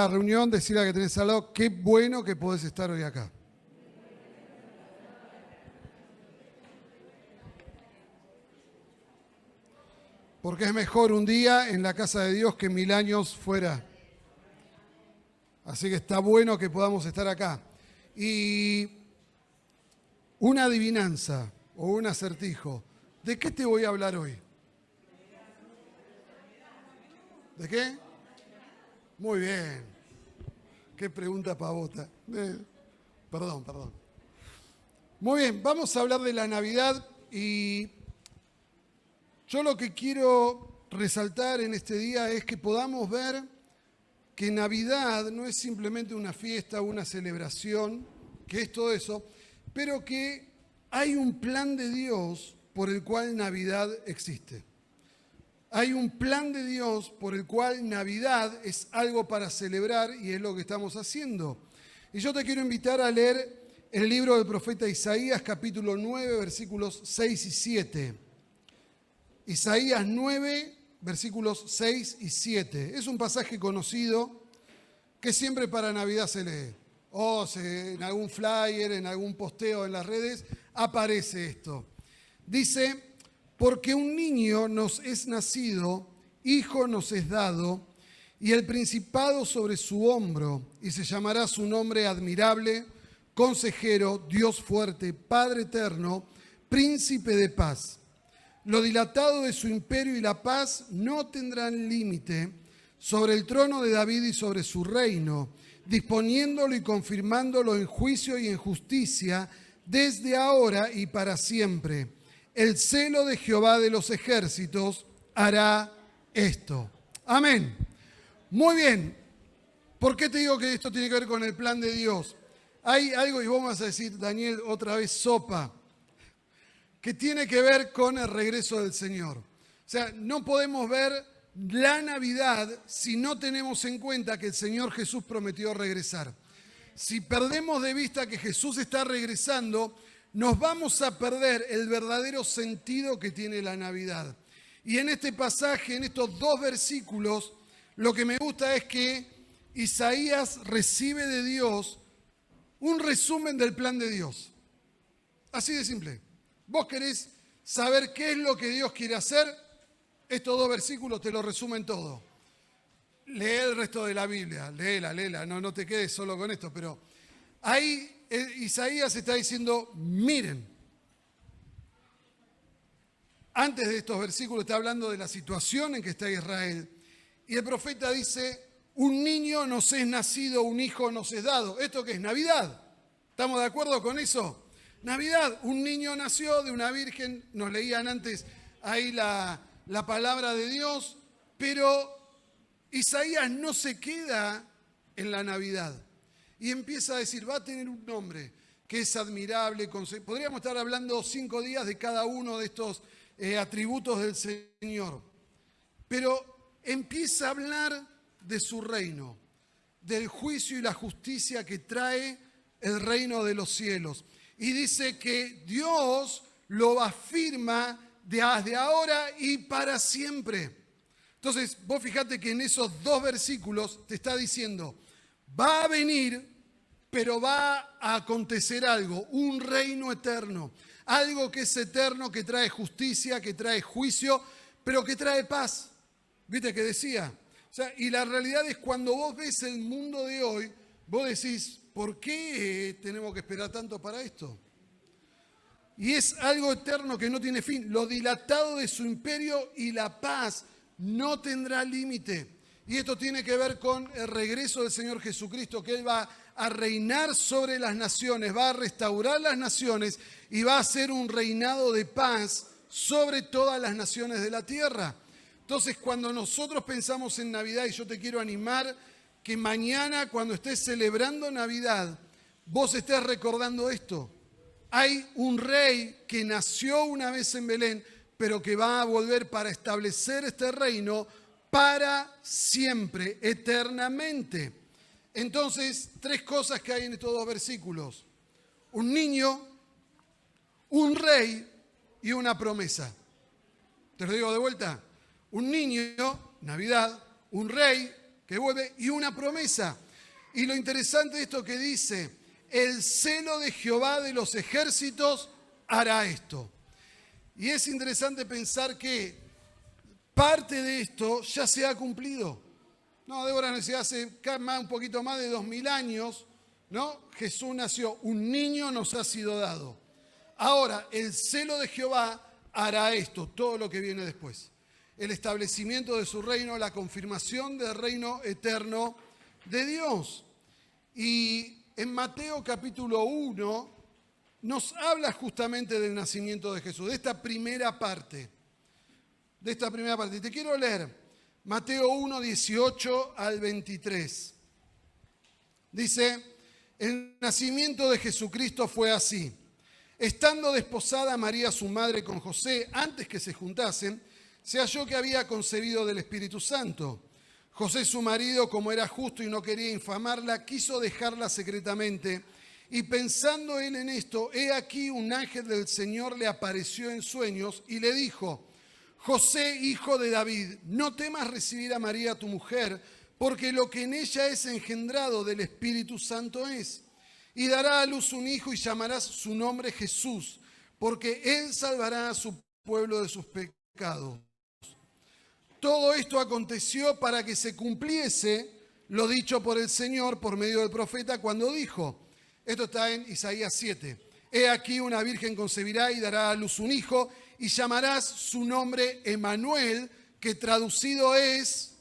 la reunión, decirle a que tenés al lado, qué bueno que podés estar hoy acá. Porque es mejor un día en la casa de Dios que 1000 años fuera. Así que está bueno que podamos estar acá. Y una adivinanza o un acertijo. ¿De qué te voy a hablar hoy? ¿De qué? Muy bien. Qué pregunta pavota. Perdón. Muy bien, vamos a hablar de la Navidad y yo lo que quiero resaltar en este día es que podamos ver que Navidad no es simplemente una fiesta, una celebración, que es todo eso, pero que hay un plan de Dios por el cual Navidad existe. Hay un plan de Dios por el cual Navidad es algo para celebrar y es lo que estamos haciendo. Y yo te quiero invitar a leer el libro del profeta Isaías, capítulo 9, versículos 6 y 7. Isaías 9, versículos 6 y 7. Es un pasaje conocido que siempre para Navidad se lee. En algún flyer, en algún posteo en las redes, aparece esto. Dice: porque un niño nos es nacido, hijo nos es dado, y el principado sobre su hombro, y se llamará su nombre admirable, consejero, Dios fuerte, Padre eterno, príncipe de paz. Lo dilatado de su imperio y la paz no tendrán límite sobre el trono de David y sobre su reino, disponiéndolo y confirmándolo en juicio y en justicia desde ahora y para siempre. El celo de Jehová de los ejércitos hará esto. Amén. Muy bien. ¿Por qué te digo que esto tiene que ver con el plan de Dios? Hay algo, y vos vas a decir, Daniel, otra vez sopa, que tiene que ver con el regreso del Señor. O sea, no podemos ver la Navidad si no tenemos en cuenta que el Señor Jesús prometió regresar. Si perdemos de vista que Jesús está regresando, nos vamos a perder el verdadero sentido que tiene la Navidad. Y en este pasaje, en estos dos versículos, lo que me gusta es que Isaías recibe de Dios un resumen del plan de Dios. Así de simple. Vos querés saber qué es lo que Dios quiere hacer, estos dos versículos te lo resumen todo. Lee el resto de la Biblia, léela, no te quedes solo con esto, pero ahí Isaías está diciendo, miren, antes de estos versículos está hablando de la situación en que está Israel, y el profeta dice, un niño nos es nacido, un hijo nos es dado. ¿Esto qué es? Navidad. ¿Estamos de acuerdo con eso? Navidad, un niño nació de una virgen, nos leían antes ahí la palabra de Dios, pero Isaías no se queda en la Navidad y empieza a decir, va a tener un nombre que es admirable. Podríamos estar hablando 5 días de cada uno de estos atributos del Señor, pero empieza a hablar de su reino, del juicio y la justicia que trae el reino de los cielos. Y dice que Dios lo afirma desde ahora y para siempre. Entonces, vos fíjate que en esos dos versículos te está diciendo, va a venir, pero va a acontecer algo, un reino eterno. Algo que es eterno, que trae justicia, que trae juicio, pero que trae paz. ¿Viste que decía? O sea, y la realidad es cuando vos ves el mundo de hoy, vos decís, ¿por qué tenemos que esperar tanto para esto? Y es algo eterno que no tiene fin. Lo dilatado de su imperio y la paz no tendrá límite. Y esto tiene que ver con el regreso del Señor Jesucristo, que Él va a reinar sobre las naciones, va a restaurar las naciones y va a hacer un reinado de paz sobre todas las naciones de la tierra. Entonces, cuando nosotros pensamos en Navidad, y yo te quiero animar que mañana, cuando estés celebrando Navidad, vos estés recordando esto. Hay un rey que nació una vez en Belén, pero que va a volver para establecer este reino para siempre, eternamente. Entonces, 3 cosas que hay en estos dos versículos. Un niño, un rey y una promesa. Te lo digo de vuelta. Un niño, Navidad, un rey, que que vuelve, y una promesa. Y lo interesante de esto que dice, el celo de Jehová de los ejércitos hará esto. Y es interesante pensar que parte de esto ya se ha cumplido. No, Débora, hace un poquito más de 2000 años, ¿no? Jesús nació, un niño nos ha sido dado. Ahora, el celo de Jehová hará esto, todo lo que viene después. El establecimiento de su reino, la confirmación del reino eterno de Dios. Y en Mateo capítulo 1 nos habla justamente del nacimiento de Jesús, de esta primera parte. Y te quiero leer Mateo 1, 18 al 23. Dice, el nacimiento de Jesucristo fue así. Estando desposada María su madre con José, antes que se juntasen, se halló que había concebido del Espíritu Santo. José su marido, como era justo y no quería infamarla, quiso dejarla secretamente. Y pensando él en esto, he aquí un ángel del Señor le apareció en sueños y le dijo, José, hijo de David, no temas recibir a María tu mujer, porque lo que en ella es engendrado del Espíritu Santo es. Y dará a luz un hijo y llamarás su nombre Jesús, porque él salvará a su pueblo de sus pecados. Todo esto aconteció para que se cumpliese lo dicho por el Señor por medio del profeta cuando dijo, esto está en Isaías 7, he aquí una virgen concebirá y dará a luz un hijo y llamarás su nombre Emmanuel, que traducido es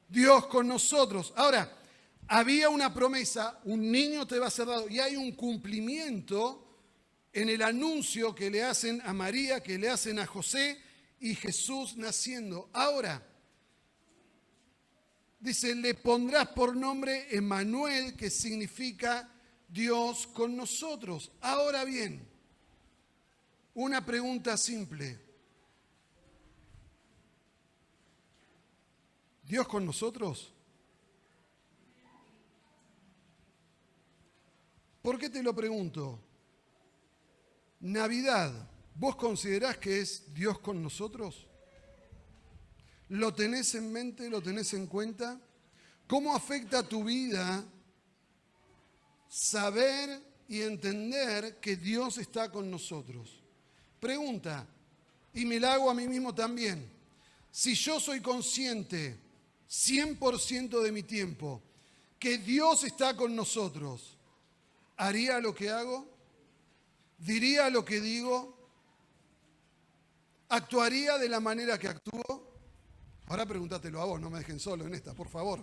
Dios con nosotros. Ahora, había una promesa, un niño te va a ser dado, y hay un cumplimiento en el anuncio que le hacen a María, que le hacen a José y Jesús naciendo. Ahora, dice, le pondrás por nombre Emmanuel, que significa Dios con nosotros. Ahora bien, una pregunta simple. ¿Dios con nosotros? ¿Por qué te lo pregunto? Navidad, ¿vos considerás que es Dios con nosotros? ¿Lo tenés en mente? ¿Lo tenés en cuenta? ¿Cómo afecta a tu vida saber y entender que Dios está con nosotros? Pregunta, y me la hago a mí mismo también. Si yo soy consciente 100% de mi tiempo que Dios está con nosotros, ¿haría lo que hago? ¿Diría lo que digo? ¿Actuaría de la manera que actúo? Ahora pregúntatelo a vos, no me dejen solo en esta, por favor.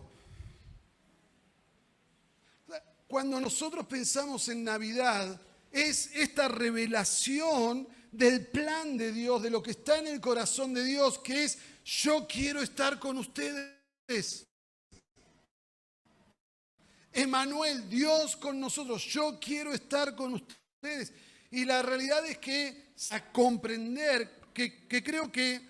Cuando nosotros pensamos en Navidad, es esta revelación del plan de Dios, de lo que está en el corazón de Dios, que es, yo quiero estar con ustedes. Emmanuel, Dios con nosotros, yo quiero estar con ustedes. Y la realidad es que a comprender, que creo que,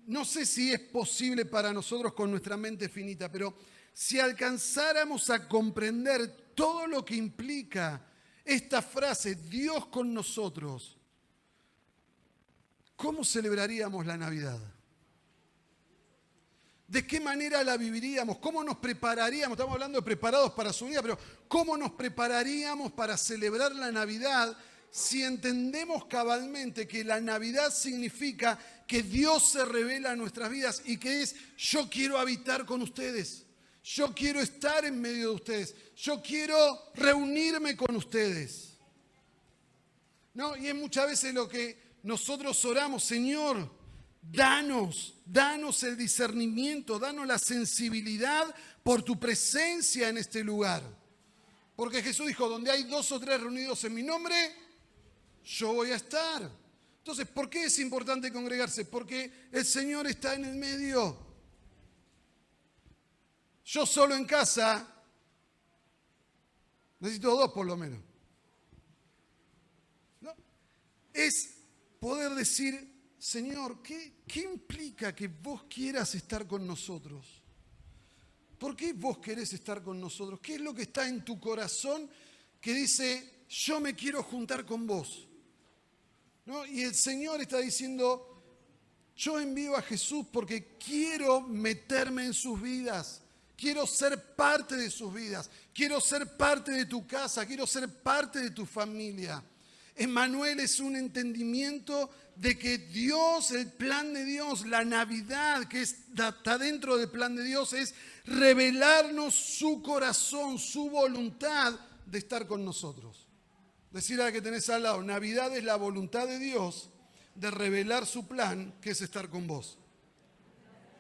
no sé si es posible para nosotros con nuestra mente finita, pero si alcanzáramos a comprender todo lo que implica esta frase, Dios con nosotros, ¿cómo celebraríamos la Navidad? ¿De qué manera la viviríamos? ¿Cómo nos prepararíamos? Estamos hablando de preparados para su vida, pero ¿cómo nos prepararíamos para celebrar la Navidad si entendemos cabalmente que la Navidad significa que Dios se revela en nuestras vidas y que es, yo quiero habitar con ustedes, yo quiero estar en medio de ustedes, yo quiero reunirme con ustedes? ¿No? Y es muchas veces lo que nosotros oramos, Señor, danos el discernimiento, danos la sensibilidad por tu presencia en este lugar. Porque Jesús dijo, donde hay 2 o 3 reunidos en mi nombre, yo voy a estar. Entonces, ¿por qué es importante congregarse? Porque el Señor está en el medio. Yo solo en casa, necesito 2 por lo menos. ¿No? Es poder decir, Señor, ¿qué implica que vos quieras estar con nosotros? ¿Por qué vos querés estar con nosotros? ¿Qué es lo que está en tu corazón que dice, yo me quiero juntar con vos? ¿No? Y el Señor está diciendo, Yo envío a Jesús porque quiero meterme en sus vidas. Quiero ser parte de sus vidas. Quiero ser parte de tu casa. Quiero ser parte de tu familia. Emmanuel es un entendimiento de que Dios, el plan de Dios, la Navidad que está dentro del plan de Dios, es revelarnos su corazón, su voluntad de estar con nosotros. Decir a la que tenés al lado, Navidad es la voluntad de Dios de revelar su plan, que es estar con vos.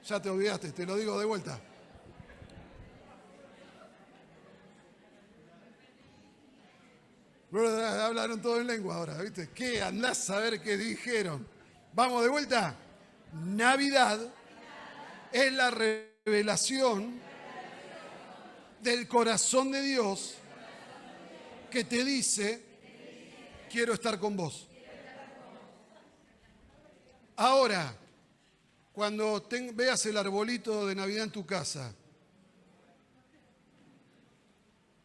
Ya te olvidaste, te lo digo de vuelta. Hablaron todo en lengua ahora, ¿viste? ¿Qué? Andás a ver qué dijeron. Vamos de vuelta. Navidad es la revelación del corazón de Dios que te dice, quiero estar con vos. Ahora, cuando veas el arbolito de Navidad en tu casa,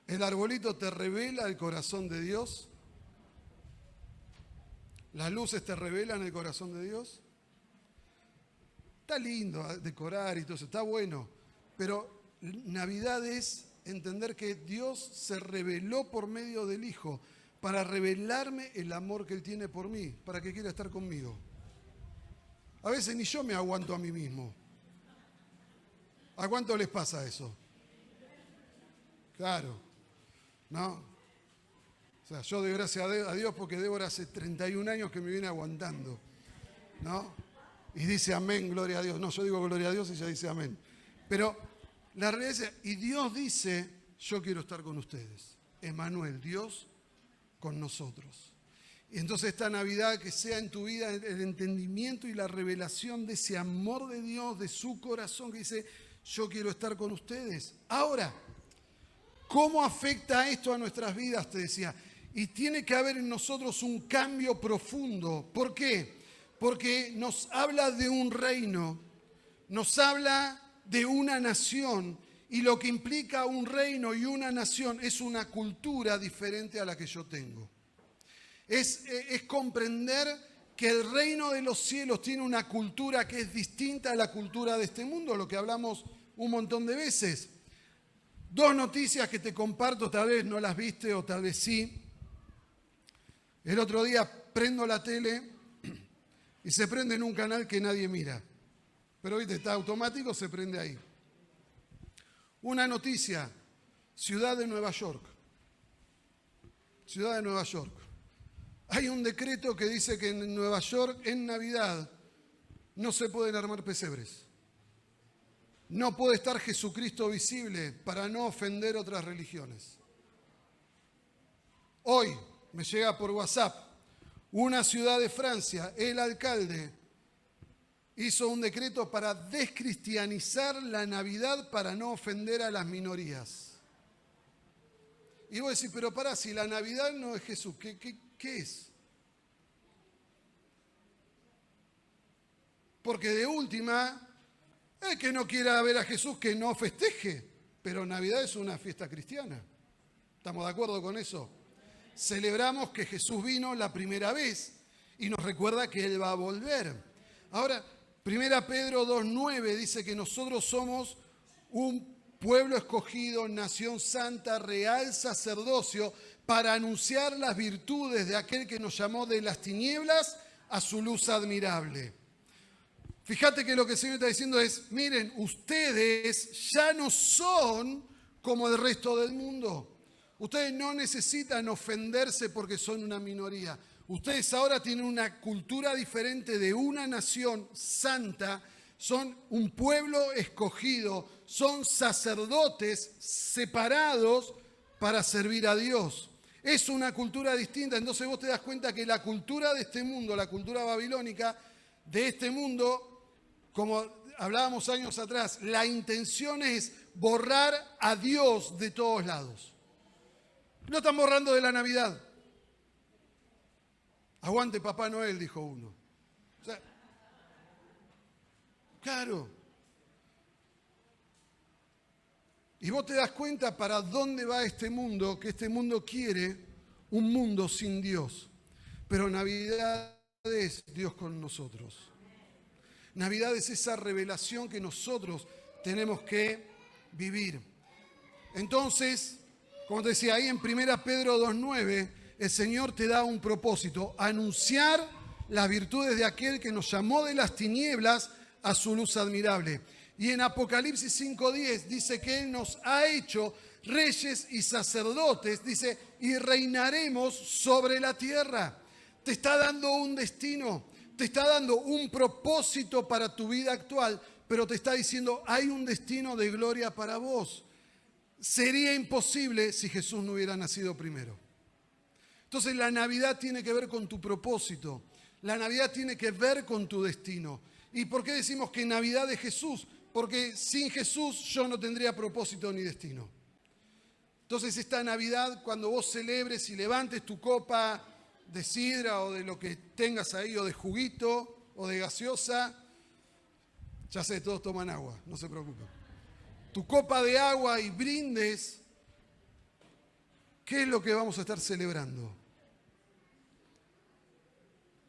¿el arbolito te revela el corazón de Dios? ¿Las luces te revelan el corazón de Dios? Está lindo decorar y todo eso, está bueno, pero Navidad es entender que Dios se reveló por medio del Hijo para revelarme el amor que Él tiene por mí, para que quiera estar conmigo. A veces ni yo me aguanto a mí mismo. ¿A cuánto les pasa eso? Claro, ¿no? O sea, yo doy gracias a Dios porque Débora hace 31 años que me viene aguantando, ¿no? Y dice amén, gloria a Dios. No, yo digo gloria a Dios y ella dice amén. Pero la realidad es, y Dios dice, yo quiero estar con ustedes. Emmanuel, Dios con nosotros. Y entonces esta Navidad que sea en tu vida el entendimiento y la revelación de ese amor de Dios, de su corazón que dice, yo quiero estar con ustedes. Ahora, ¿cómo afecta esto a nuestras vidas? Te decía. Y tiene que haber en nosotros un cambio profundo. ¿Por qué? Porque nos habla de un reino, nos habla de una nación, y lo que implica un reino y una nación es una cultura diferente a la que yo tengo. Es comprender que el reino de los cielos tiene una cultura que es distinta a la cultura de este mundo, lo que hablamos un montón de veces. Dos noticias que te comparto, tal vez no las viste o tal vez sí. El otro día prendo la tele y se prende en un canal que nadie mira. Pero viste, está automático, se prende ahí. Una noticia, Ciudad de Nueva York. Ciudad de Nueva York. Hay un decreto que dice que en Nueva York, en Navidad, no se pueden armar pesebres. No puede estar Jesucristo visible para no ofender otras religiones. Hoy me llega por WhatsApp, una ciudad de Francia, el alcalde hizo un decreto para descristianizar la Navidad para no ofender a las minorías. Y vos decís, pero pará, si la Navidad no es Jesús, ¿qué es? Porque de última, el que no quiera ver a Jesús que no festeje, pero Navidad es una fiesta cristiana. ¿Estamos de acuerdo con eso? Celebramos que Jesús vino la primera vez y nos recuerda que Él va a volver. Ahora, 1 Pedro 2:9 dice que nosotros somos un pueblo escogido, nación santa, real sacerdocio, para anunciar las virtudes de aquel que nos llamó de las tinieblas a su luz admirable. Fíjate que lo que el Señor está diciendo es, miren, ustedes ya no son como el resto del mundo. Ustedes no necesitan ofenderse porque son una minoría. Ustedes ahora tienen una cultura diferente de una nación santa, son un pueblo escogido, son sacerdotes separados para servir a Dios. Es una cultura distinta, entonces vos te das cuenta que la cultura de este mundo, la cultura babilónica de este mundo, como hablábamos años atrás, la intención es borrar a Dios de todos lados. Lo están borrando de la Navidad. Aguante Papá Noel, dijo uno. O sea, claro. Y vos te das cuenta para dónde va este mundo, que este mundo quiere un mundo sin Dios. Pero Navidad es Dios con nosotros. Navidad es esa revelación que nosotros tenemos que vivir. Entonces, como te decía, ahí en 1 Pedro 2:9, el Señor te da un propósito: anunciar las virtudes de aquel que nos llamó de las tinieblas a su luz admirable. Y en Apocalipsis 5:10 dice que Él nos ha hecho reyes y sacerdotes, dice, y reinaremos sobre la tierra. Te está dando un destino, te está dando un propósito para tu vida actual, pero te está diciendo, hay un destino de gloria para vos. Sería imposible si Jesús no hubiera nacido primero. Entonces la Navidad tiene que ver con tu propósito. La Navidad tiene que ver con tu destino. ¿Y por qué decimos que Navidad es Jesús? Porque sin Jesús yo no tendría propósito ni destino. Entonces esta Navidad, cuando vos celebres y levantes tu copa de sidra o de lo que tengas ahí, o de juguito o de gaseosa, ya sé, todos toman agua, no se preocupen. Tu copa de agua y brindes, ¿qué es lo que vamos a estar celebrando?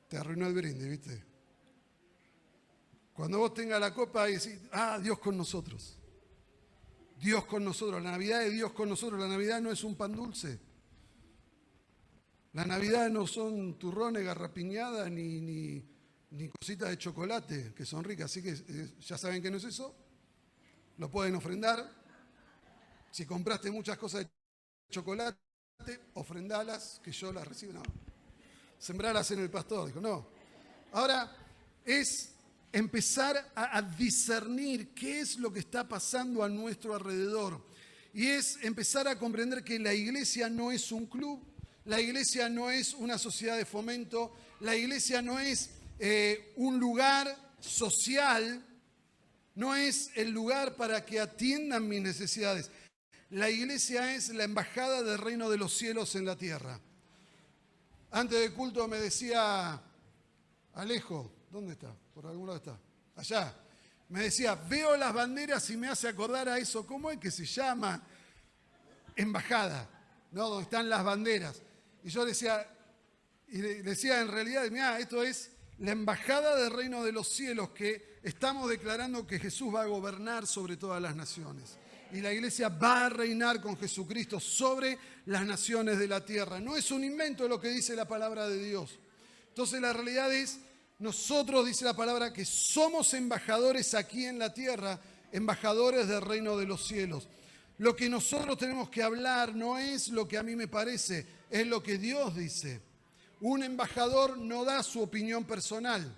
Te arruinó el brindis, ¿viste? Cuando vos tengas la copa y decís, Dios con nosotros. Dios con nosotros, la Navidad es Dios con nosotros. La Navidad no es un pan dulce. La Navidad no son turrones, garrapiñadas, ni cositas de chocolate, que son ricas. Así que ya saben que no es eso. Lo pueden ofrendar. Si compraste muchas cosas de chocolate, ofrendalas, que yo las recibo. No. Sembralas en el pastor. Dijo, no. Ahora es empezar a discernir qué es lo que está pasando a nuestro alrededor. Y es empezar a comprender que la iglesia no es un club, la iglesia no es una sociedad de fomento, la iglesia no es un lugar social, no es el lugar para que atiendan mis necesidades. La iglesia es la embajada del reino de los cielos en la tierra. Antes del culto me decía Alejo, ¿dónde está? Por algún lado está. Allá. Me decía, veo las banderas y me hace acordar a eso. ¿Cómo es que se llama? Embajada, ¿no? Donde están las banderas. Y yo decía en realidad, mirá, esto es la embajada del reino de los cielos, que estamos declarando que Jesús va a gobernar sobre todas las naciones. Y la iglesia va a reinar con Jesucristo sobre las naciones de la tierra. No es un invento lo que dice la palabra de Dios. Entonces la realidad es, nosotros, dice la palabra, que somos embajadores aquí en la tierra, embajadores del reino de los cielos. Lo que nosotros tenemos que hablar no es lo que a mí me parece, es lo que Dios dice. Un embajador no da su opinión personal,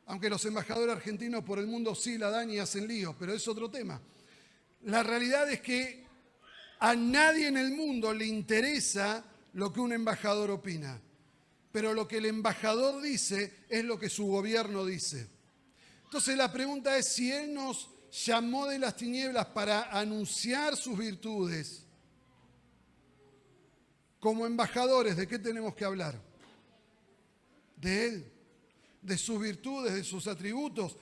aunque los embajadores argentinos por el mundo sí la dan y hacen líos, pero es otro tema. La realidad es que a nadie en el mundo le interesa lo que un embajador opina. Pero lo que el embajador dice es lo que su gobierno dice. Entonces la pregunta es, si Él nos llamó de las tinieblas para anunciar sus virtudes, como embajadores, ¿de qué tenemos que hablar? De Él, de sus virtudes, de sus atributos.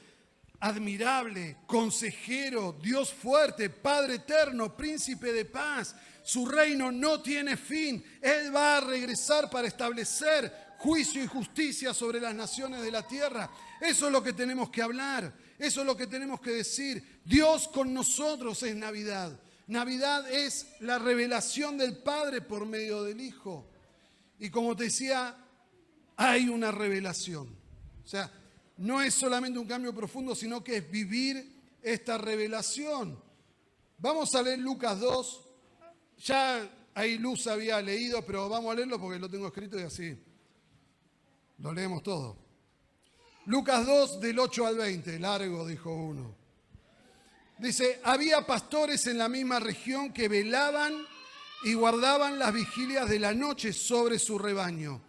Admirable, consejero, Dios fuerte, Padre eterno, príncipe de paz. Su reino no tiene fin. Él va a regresar para establecer juicio y justicia sobre las naciones de la tierra. Eso es lo que tenemos que hablar. Eso es lo que tenemos que decir. Dios con nosotros es Navidad. Navidad es la revelación del Padre por medio del Hijo. Y como te decía, hay una revelación. O sea, no es solamente un cambio profundo, sino que es vivir esta revelación. Vamos a leer Lucas 2. Ya ahí Luz había leído, pero vamos a leerlo porque lo tengo escrito y así lo leemos todo. Lucas 2, del 8 al 20. Largo, dijo uno. Dice, había pastores en la misma región que velaban y guardaban las vigilias de la noche sobre su rebaño.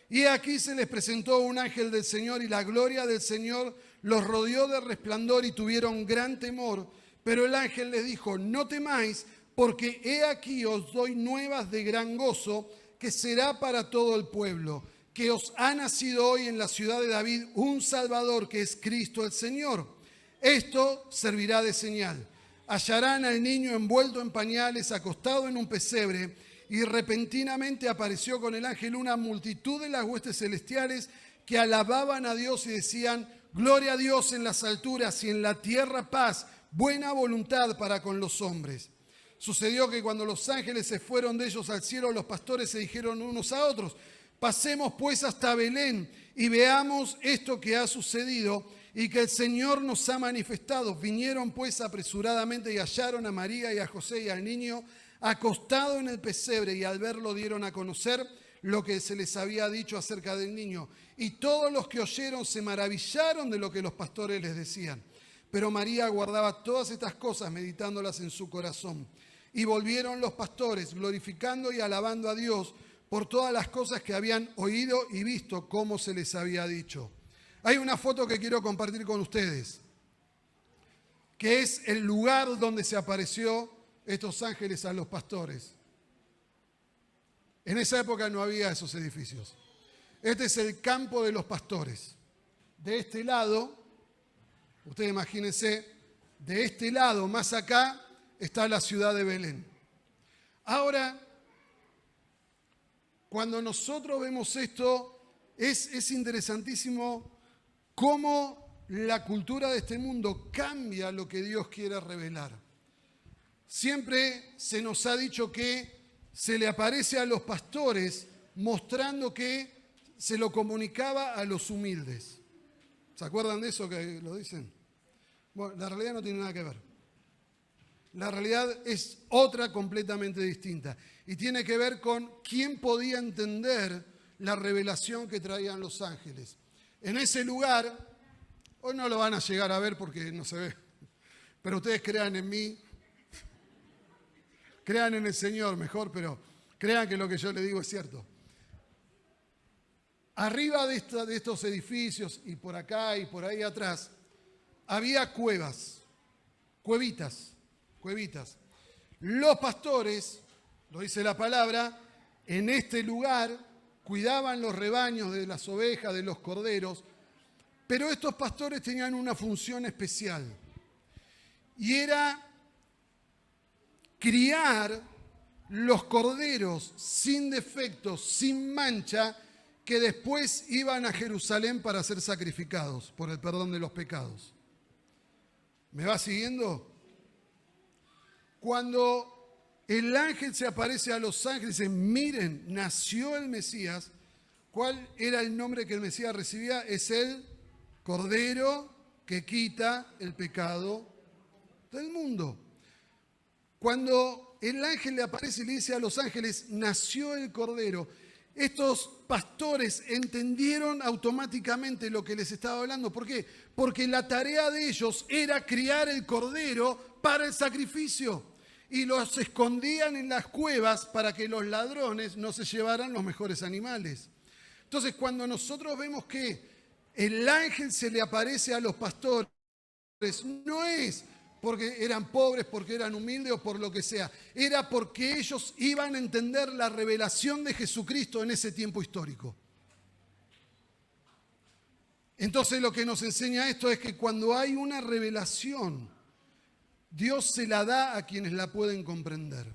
Y aquí se les presentó un ángel del Señor y la gloria del Señor los rodeó de resplandor y tuvieron gran temor. Pero el ángel les dijo, no temáis, porque he aquí os doy nuevas de gran gozo, que será para todo el pueblo, que os ha nacido hoy en la ciudad de David un Salvador, que es Cristo el Señor. Esto servirá de señal. Hallarán al niño envuelto en pañales, acostado en un pesebre. Y repentinamente apareció con el ángel una multitud de las huestes celestiales que alababan a Dios y decían, Gloria a Dios en las alturas y en la tierra paz, buena voluntad para con los hombres. Sucedió que cuando los ángeles se fueron de ellos al cielo, los pastores se dijeron unos a otros: pasemos pues hasta Belén y veamos esto que ha sucedido y que el Señor nos ha manifestado. Vinieron pues apresuradamente y hallaron a María y a José y al niño acostado en el pesebre, y al verlo dieron a conocer lo que se les había dicho acerca del niño. Y todos los que oyeron se maravillaron de lo que los pastores les decían. Pero María guardaba todas estas cosas, meditándolas en su corazón. Y volvieron los pastores, glorificando y alabando a Dios por todas las cosas que habían oído y visto, como se les había dicho. Hay una foto que quiero compartir con ustedes, que es el lugar donde se apareció estos ángeles a los pastores. En esa época no había esos edificios. Este es el campo de los pastores. De este lado, ustedes imagínense, de este lado, más acá, está la ciudad de Belén. Ahora, cuando nosotros vemos esto, es interesantísimo cómo la cultura de este mundo cambia lo que Dios quiere revelar. Siempre se nos ha dicho que se le aparece a los pastores mostrando que se lo comunicaba a los humildes. ¿Se acuerdan de eso que lo dicen? Bueno, la realidad no tiene nada que ver. La realidad es otra completamente distinta y tiene que ver con quién podía entender la revelación que traían los ángeles. En ese lugar, hoy no lo van a llegar a ver porque no se ve, pero ustedes crean en mí, crean en el Señor mejor, pero crean que lo que yo les digo es cierto. Arriba de estos edificios y por acá y por ahí atrás, había cuevas, cuevitas. Los pastores, lo dice la palabra, en este lugar cuidaban los rebaños de las ovejas, de los corderos, pero estos pastores tenían una función especial y era criar los corderos sin defectos, sin mancha, que después iban a Jerusalén para ser sacrificados por el perdón de los pecados. ¿Me va siguiendo? Cuando el ángel se aparece a los ángeles y dice: miren, nació el Mesías. ¿Cuál era el nombre que el Mesías recibía? Es el Cordero que quita el pecado del mundo. Cuando el ángel le aparece y le dice a los ángeles: nació el Cordero, estos pastores entendieron automáticamente lo que les estaba hablando. ¿Por qué? Porque la tarea de ellos era criar el cordero para el sacrificio. Y los escondían en las cuevas para que los ladrones no se llevaran los mejores animales. Entonces, cuando nosotros vemos que el ángel se le aparece a los pastores, no es porque eran pobres, porque eran humildes o por lo que sea. Era porque ellos iban a entender la revelación de Jesucristo en ese tiempo histórico. Entonces lo que nos enseña esto es que cuando hay una revelación, Dios se la da a quienes la pueden comprender.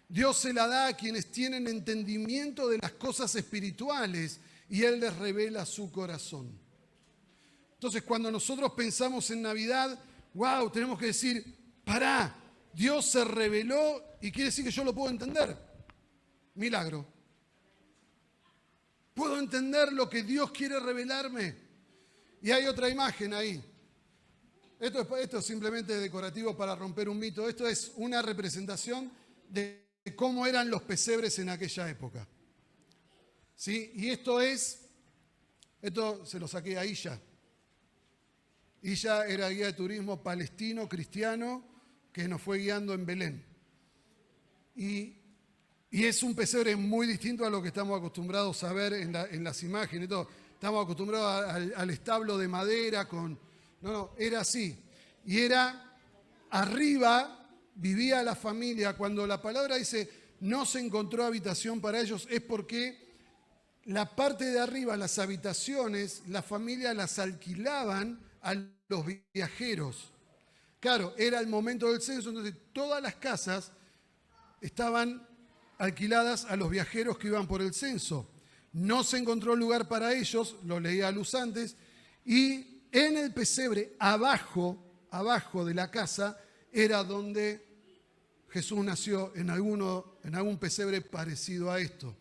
Dios se la da a quienes tienen entendimiento de las cosas espirituales y Él les revela su corazón. Entonces cuando nosotros pensamos en Navidad, wow, tenemos que decir: pará, Dios se reveló y quiere decir que yo lo puedo entender. Milagro. Puedo entender lo que Dios quiere revelarme. Y hay otra imagen ahí. Esto es simplemente decorativo para romper un mito. Esto es una representación de cómo eran los pesebres en aquella época. ¿Sí? Y esto se lo saqué a Illa. Illa era guía de turismo palestino, cristiano, que nos fue guiando en Belén. Y es un pesebre muy distinto a lo que estamos acostumbrados a ver en las imágenes. Estamos acostumbrados al establo de madera con... No, era así. Y era arriba, vivía la familia. Cuando la palabra dice no se encontró habitación para ellos, es porque la parte de arriba, las habitaciones, la familia las alquilaban a los viajeros. Claro, era el momento del censo, entonces todas las casas estaban alquiladas a los viajeros que iban por el censo. No se encontró lugar para ellos, lo leía Luz antes, Y en el pesebre, abajo de la casa, era donde Jesús nació, en algún pesebre parecido a esto.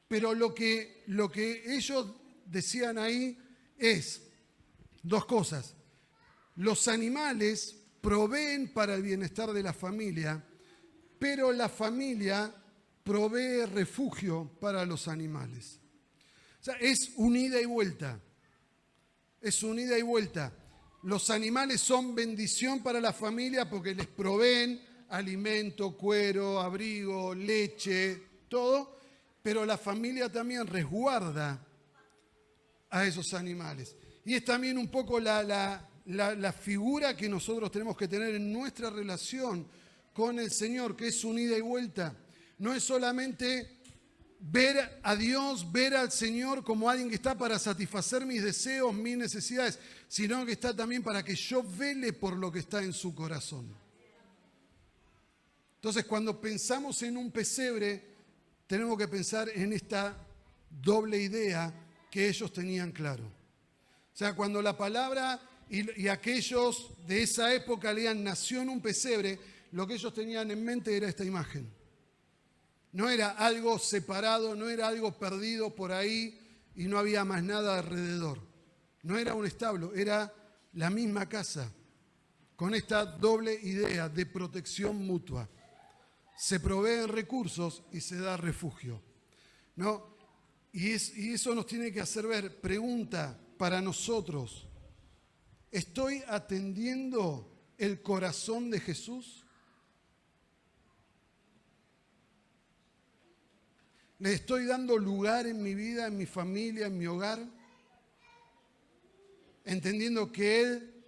Pero lo que ellos decían ahí es dos cosas. Los animales proveen para el bienestar de la familia, pero la familia provee refugio para los animales. O sea, es un ida y vuelta. Es un ida y vuelta. Los animales son bendición para la familia porque les proveen alimento, cuero, abrigo, leche, todo, pero la familia también resguarda a esos animales. Y es también un poco la figura que nosotros tenemos que tener en nuestra relación con el Señor, que es un ida y vuelta. No es solamente ver a Dios, ver al Señor como alguien que está para satisfacer mis deseos, mis necesidades, sino que está también para que yo vele por lo que está en su corazón. Entonces, cuando pensamos en un pesebre, tenemos que pensar en esta doble idea que ellos tenían claro. O sea, cuando la palabra y aquellos de esa época leían nació en un pesebre, lo que ellos tenían en mente era esta imagen. No era algo separado, no era algo perdido por ahí y no había más nada alrededor. No era un establo, era la misma casa, con esta doble idea de protección mutua. Se proveen recursos y se da refugio, ¿no? Y eso nos tiene que hacer ver, pregunta para nosotros, ¿estoy atendiendo el corazón de Jesús? ¿Le estoy dando lugar en mi vida, en mi familia, en mi hogar? Entendiendo que Él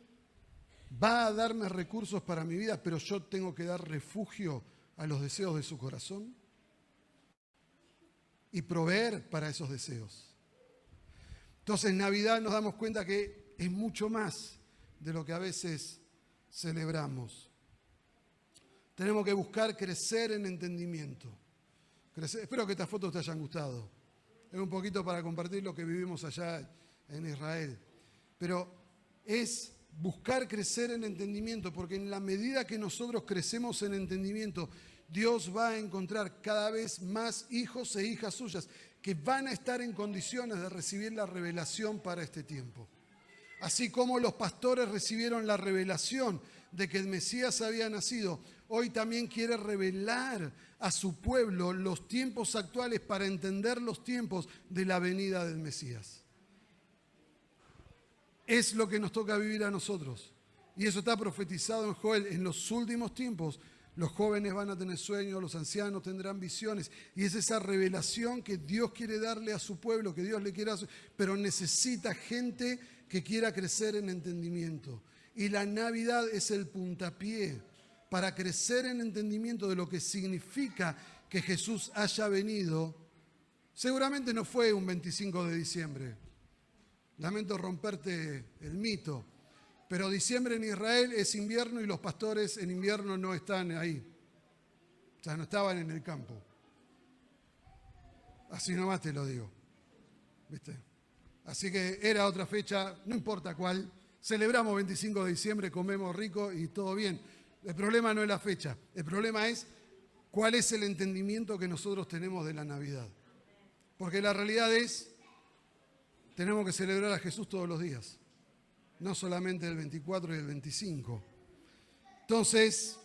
va a darme recursos para mi vida, pero yo tengo que dar refugio a los deseos de su corazón y proveer para esos deseos. Entonces, en Navidad nos damos cuenta que es mucho más de lo que a veces celebramos. Tenemos que buscar crecer en entendimiento. Espero que estas fotos te hayan gustado. Es un poquito para compartir lo que vivimos allá en Israel. Pero es buscar crecer en entendimiento, porque en la medida que nosotros crecemos en entendimiento, Dios va a encontrar cada vez más hijos e hijas suyas que van a estar en condiciones de recibir la revelación para este tiempo. Así como los pastores recibieron la revelación de que el Mesías había nacido, hoy también quiere revelar a su pueblo los tiempos actuales para entender los tiempos de la venida del Mesías. Es lo que nos toca vivir a nosotros. Y eso está profetizado en Joel. En los últimos tiempos, los jóvenes van a tener sueños, los ancianos tendrán visiones. Y es esa revelación que Dios quiere darle a su pueblo, que Dios le quiere hacer. Pero necesita gente que quiera crecer en entendimiento. Y la Navidad es el puntapié para crecer en entendimiento de lo que significa que Jesús haya venido. Seguramente no fue un 25 de diciembre. Lamento romperte el mito, pero diciembre en Israel es invierno y los pastores en invierno no están ahí. O sea, no estaban en el campo. Así nomás te lo digo. ¿Viste? Así que era otra fecha, no importa cuál. Celebramos 25 de diciembre, comemos rico y todo bien. El problema no es la fecha, el problema es cuál es el entendimiento que nosotros tenemos de la Navidad. Porque la realidad es, tenemos que celebrar a Jesús todos los días, no solamente el 24 y el 25. Entonces,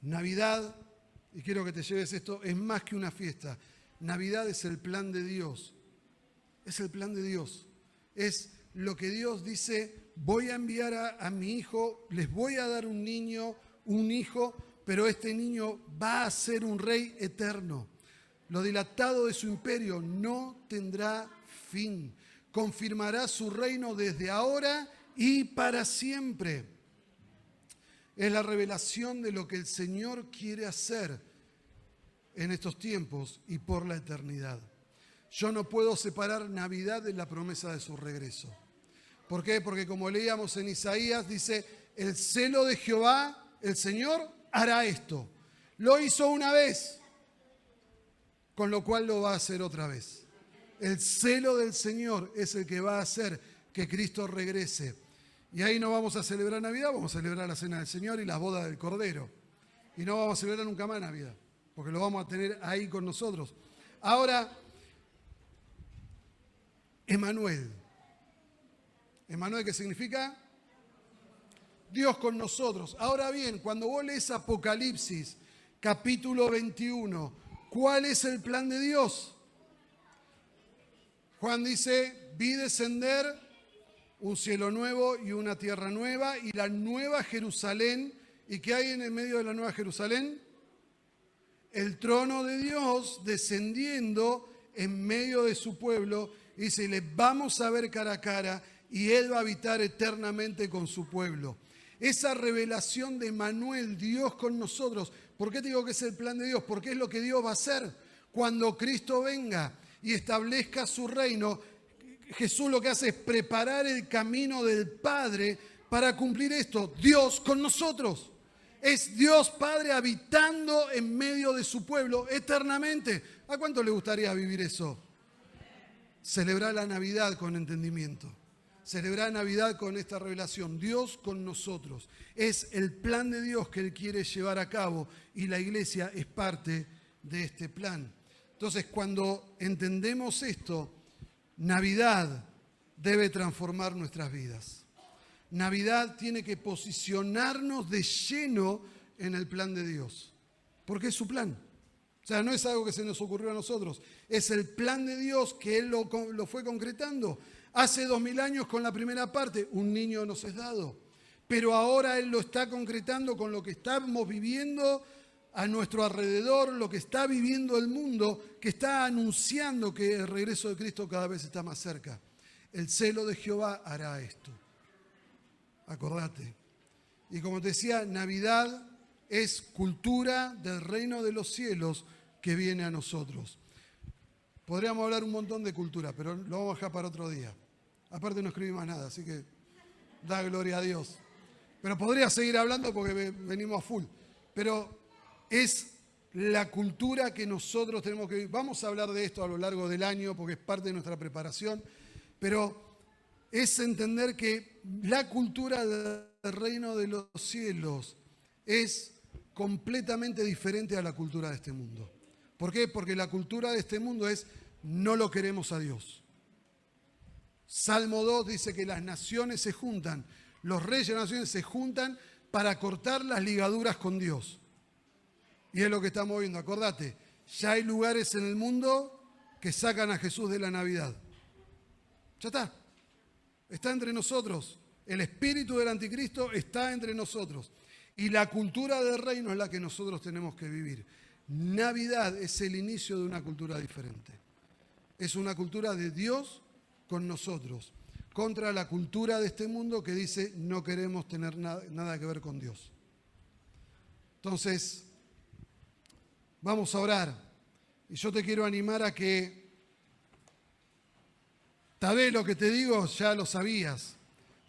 Navidad, y quiero que te lleves esto, es más que una fiesta. Navidad es el plan de Dios, es el plan de Dios. Es lo que Dios dice, voy a enviar a mi hijo, les voy a dar un niño, un hijo, pero este niño va a ser un rey eterno. Lo dilatado de su imperio no tendrá fin. Confirmará su reino desde ahora y para siempre. Es la revelación de lo que el Señor quiere hacer en estos tiempos y por la eternidad. Yo no puedo separar Navidad de la promesa de su regreso. ¿Por qué? Porque como leíamos en Isaías, dice, el celo de Jehová, el Señor, hará esto. Lo hizo una vez, con lo cual lo va a hacer otra vez. El celo del Señor es el que va a hacer que Cristo regrese. Y ahí no vamos a celebrar Navidad, vamos a celebrar la Cena del Señor y las bodas del Cordero. Y no vamos a celebrar nunca más Navidad, porque lo vamos a tener ahí con nosotros. Ahora, Emmanuel. ¿Emmanuel qué significa? Dios con nosotros. Ahora bien, cuando vos lees Apocalipsis, capítulo 21, ¿cuál es el plan de Dios? Juan dice, vi descender un cielo nuevo y una tierra nueva y la nueva Jerusalén. ¿Y qué hay en el medio de la nueva Jerusalén? El trono de Dios descendiendo en medio de su pueblo. Y dice, le vamos a ver cara a cara y Él va a habitar eternamente con su pueblo. Esa revelación de Emmanuel, Dios con nosotros. ¿Por qué te digo que es el plan de Dios? Porque es lo que Dios va a hacer cuando Cristo venga y establezca su reino. Jesús lo que hace es preparar el camino del Padre para cumplir esto. Dios con nosotros. Es Dios Padre habitando en medio de su pueblo eternamente. ¿A cuánto le gustaría vivir eso? Celebrar la Navidad con entendimiento. Celebrar Navidad con esta revelación. Dios con nosotros. Es el plan de Dios que Él quiere llevar a cabo y la iglesia es parte de este plan. Entonces, cuando entendemos esto, Navidad debe transformar nuestras vidas. Navidad tiene que posicionarnos de lleno en el plan de Dios, porque es su plan. O sea, no es algo que se nos ocurrió a nosotros, es el plan de Dios que Él lo fue concretando. Hace 2000 años con la primera parte, un niño nos es dado, pero ahora Él lo está concretando con lo que estamos viviendo a nuestro alrededor, lo que está viviendo el mundo, que está anunciando que el regreso de Cristo cada vez está más cerca. El celo de Jehová hará esto. Acordate. Y como te decía, Navidad es cultura del reino de los cielos que viene a nosotros. Podríamos hablar un montón de cultura, pero lo vamos a dejar para otro día. Aparte no escribí más nada, así que da gloria a Dios. Pero podría seguir hablando porque venimos a full. Pero es la cultura que nosotros tenemos que vivir. Vamos a hablar de esto a lo largo del año porque es parte de nuestra preparación. Pero es entender que la cultura del reino de los cielos es completamente diferente a la cultura de este mundo. ¿Por qué? Porque la cultura de este mundo es no lo queremos a Dios. Salmo 2 dice que las naciones se juntan, los reyes de las naciones se juntan para cortar las ligaduras con Dios. Y es lo que estamos viendo. Acordate, ya hay lugares en el mundo que sacan a Jesús de la Navidad. Ya está. Está entre nosotros. El espíritu del anticristo está entre nosotros. Y la cultura del reino es la que nosotros tenemos que vivir. Navidad es el inicio de una cultura diferente. Es una cultura de Dios con nosotros. Contra la cultura de este mundo que dice no queremos tener nada que ver con Dios. Entonces, vamos a orar. Y yo te quiero animar a que tal vez lo que te digo ya lo sabías.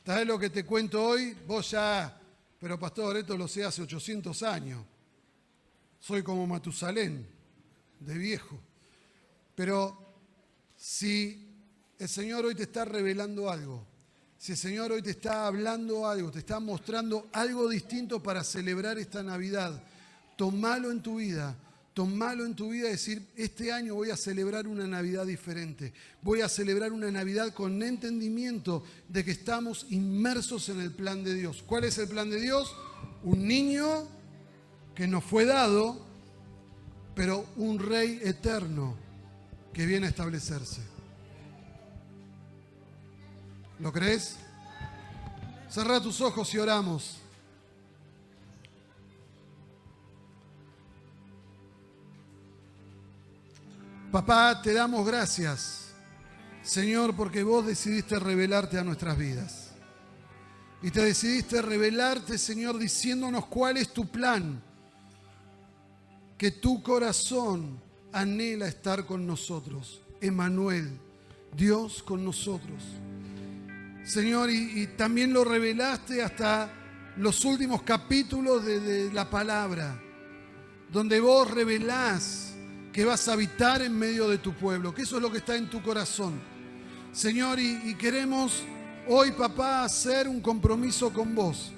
Tal vez lo que te cuento hoy, vos ya, pero pastor, esto lo sé hace 800 años. Soy como Matusalén, de viejo. Pero si el Señor hoy te está revelando algo, si el Señor hoy te está hablando algo, te está mostrando algo distinto para celebrar esta Navidad, tomalo en tu vida. Tomalo en tu vida y decir, este año voy a celebrar una Navidad diferente. Voy a celebrar una Navidad con entendimiento de que estamos inmersos en el plan de Dios. ¿Cuál es el plan de Dios? Un niño que nos fue dado, pero un rey eterno que viene a establecerse. ¿Lo crees? Cerrá tus ojos y oramos. Papá, te damos gracias, Señor, porque vos decidiste revelarte a nuestras vidas. Y te decidiste revelarte, Señor, diciéndonos cuál es tu plan. Que tu corazón anhela estar con nosotros. Emmanuel, Dios con nosotros. Señor, y también lo revelaste hasta los últimos capítulos de la palabra, donde vos revelás que vas a habitar en medio de tu pueblo, que eso es lo que está en tu corazón. Señor, y queremos hoy, papá, hacer un compromiso con vos,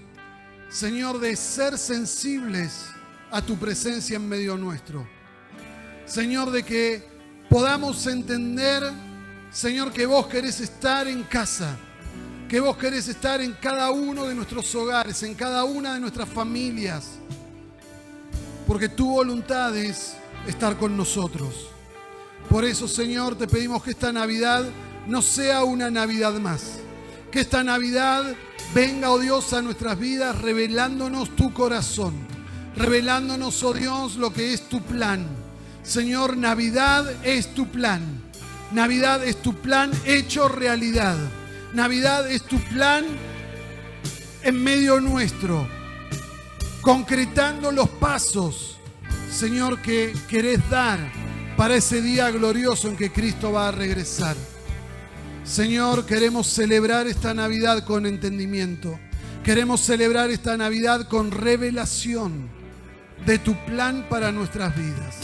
Señor, de ser sensibles a tu presencia en medio nuestro. Señor, de que podamos entender, Señor, que vos querés estar en casa, que vos querés estar en cada uno de nuestros hogares, en cada una de nuestras familias, porque tu voluntad es estar con nosotros. Por eso, Señor, te pedimos que esta Navidad no sea una Navidad más, que esta Navidad venga, oh Dios, a nuestras vidas revelándonos tu corazón, revelándonos, oh Dios, lo que es tu plan. Señor, Navidad es tu plan. Navidad es tu plan hecho realidad. Navidad es tu plan en medio nuestro, concretando los pasos, Señor, que querés dar para ese día glorioso en que Cristo va a regresar. Señor, queremos celebrar esta Navidad con entendimiento. Queremos celebrar esta Navidad con revelación de tu plan para nuestras vidas.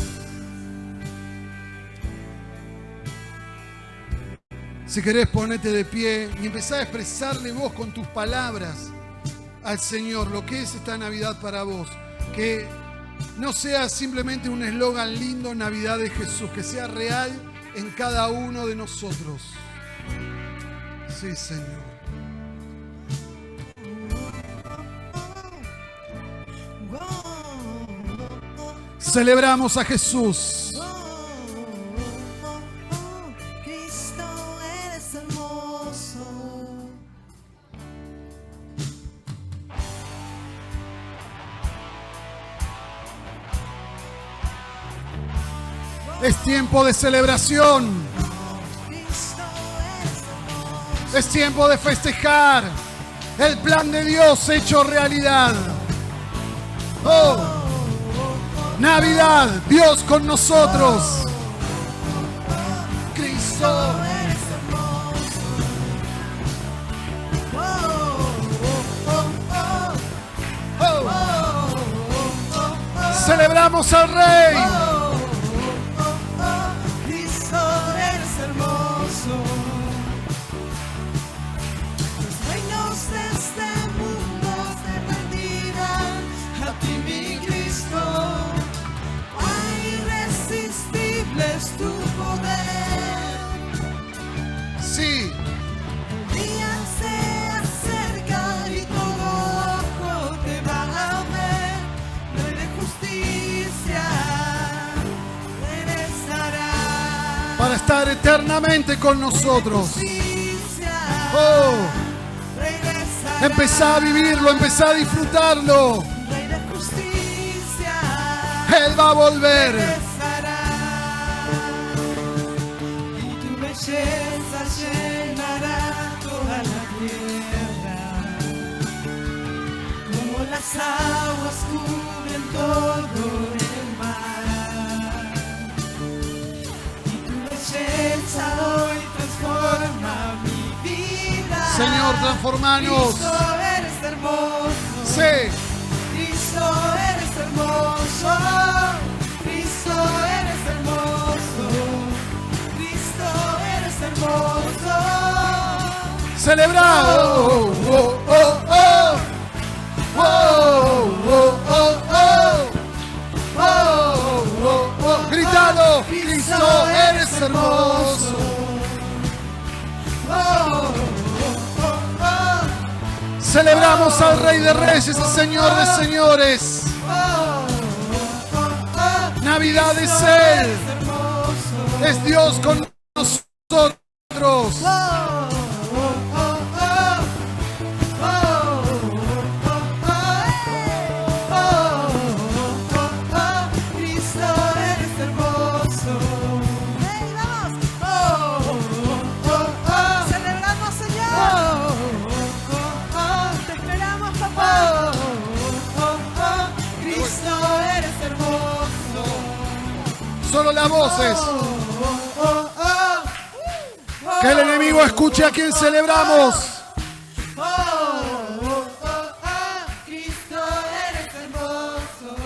Si querés, ponete de pie y empezá a expresarle vos con tus palabras al Señor lo que es esta Navidad para vos. Que no sea simplemente un eslogan lindo, Navidad de Jesús, que sea real en cada uno de nosotros. Sí, Señor. Celebramos a Jesús. Es tiempo de celebración. Es tiempo de festejar el plan de Dios hecho realidad. Oh, Navidad, Dios con nosotros. Cristo. Celebramos al Rey. Sí. El día se acerca y todo ojo te va a ver. Rey de justicia regresará Para estar eternamente con nosotros. Oh, empezá a vivirlo, empezá a disfrutarlo. Rey de justicia Él va a volver. regresará. Y tu belleza llenará toda la tierra, como las aguas cubren todo el mar. Y tu belleza hoy transforma mi vida. Señor, transformanos. Cristo, eres hermoso. Sí. Cristo, eres hermoso. Cristo, eres hermoso. Cristo, eres hermoso. Celebrado. Oh, oh, oh, oh. Oh, oh, oh, oh. Oh, oh, oh. Gritado. Cristo, eres hermoso. Celebramos al Rey de Reyes y Señor de Señores. Navidad es Él. Es Dios con nosotros. Cristo, eres hermoso. ¡Hey, vamos! ¡Celebramos, Señor! ¡Te esperamos, papá! Cristo, eres hermoso. Solo las voces. Que el enemigo escuche a quien celebramos. Cristo, eres hermoso.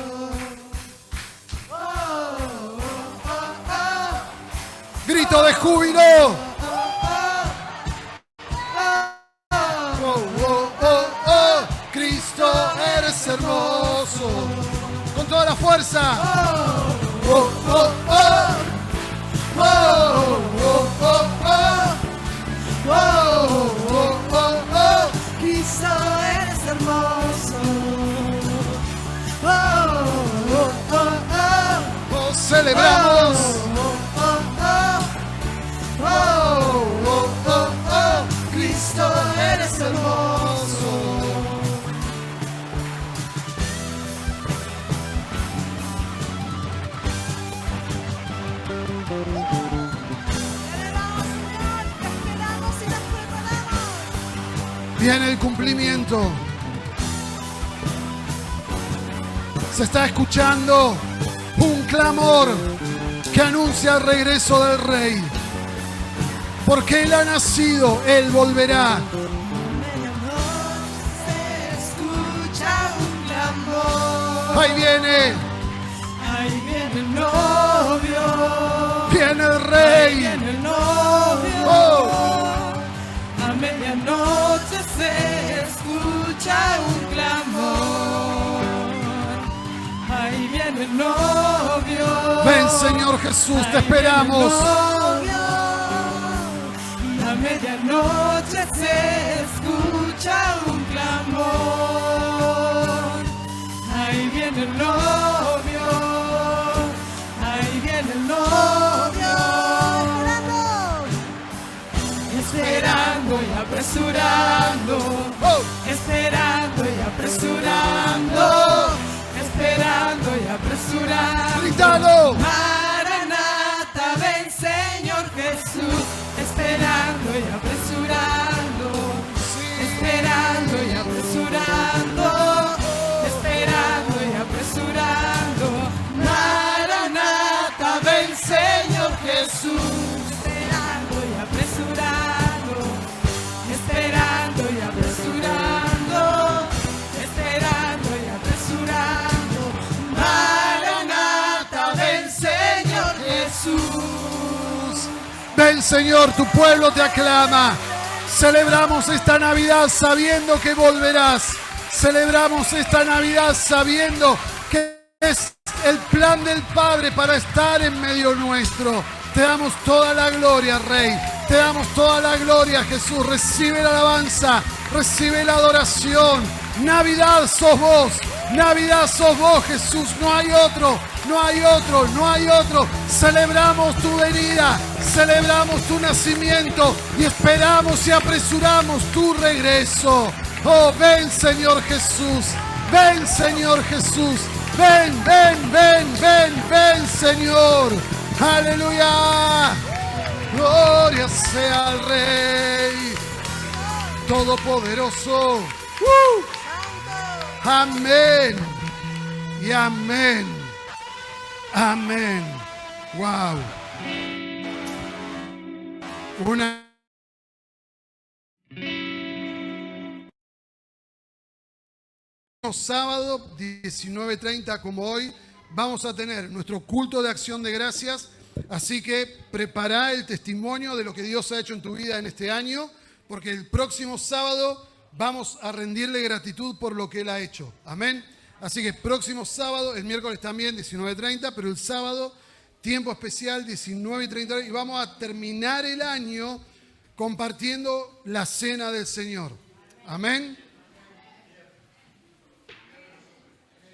Grito de júbilo. Cristo, eres hermoso. Con toda la fuerza. Oh, oh, oh. Oh, oh, oh, oh. Oh, oh, oh, oh. Cristo, eres hermoso. Oh, oh, oh, oh. Oh, celebramos. Oh, oh, oh. Oh, oh, oh, oh. Cristo, eres hermoso. Viene el cumplimiento. Se está escuchando un clamor que anuncia el regreso del Rey. Porque Él ha nacido, Él volverá. Se escucha un clamor. Ahí viene, Ahí viene el novio. viene el Ahí Rey. viene el novio. Oh. A medianoche se escucha un clamor. Ahí viene el novio. Ven, Señor Jesús, te Ahí esperamos. viene el novio. A medianoche se escucha un clamor. Ahí viene el novio. Ahí viene el novio. Esperando y apresurando. Oh. Esperando y apresurando. Esperando y apresurando. Gritalo. Maranata, ven Señor Jesús. Esperando y apresurando. Esperando y apresurando. Esperando y apresurando. Maranata, ven Señor Jesús. Esperando y apresurando. Esperando y apresurando. Esperando y apresurando. Maranata, ven Señor Jesús. Ven, Señor, tu pueblo te aclama. Celebramos esta Navidad sabiendo que volverás. Celebramos esta Navidad sabiendo que es el plan del Padre para estar en medio nuestro. Te damos toda la gloria, Rey. Te damos toda la gloria, Jesús. Recibe la alabanza, recibe la adoración. Navidad sos vos. Navidad sos vos, Jesús. No hay otro, no hay otro, no hay otro. Celebramos tu venida, celebramos tu nacimiento y esperamos y apresuramos tu regreso. Oh, ven, Señor Jesús. Ven, Señor Jesús. Ven, ven, ven, ven, ven, Señor. Aleluya. Gloria sea al Rey Todopoderoso. Amén. Y amén. Amén. Wow. Sábado 19:30 como hoy vamos a tener nuestro culto de acción de gracias, así que prepara el testimonio de lo que Dios ha hecho en tu vida en este año, porque el próximo sábado vamos a rendirle gratitud por lo que Él ha hecho. Amén. Así que próximo sábado, el miércoles también 19:30, pero el sábado tiempo especial 19:30 y vamos a terminar el año compartiendo la cena del Señor. Amén.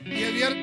Y el viernes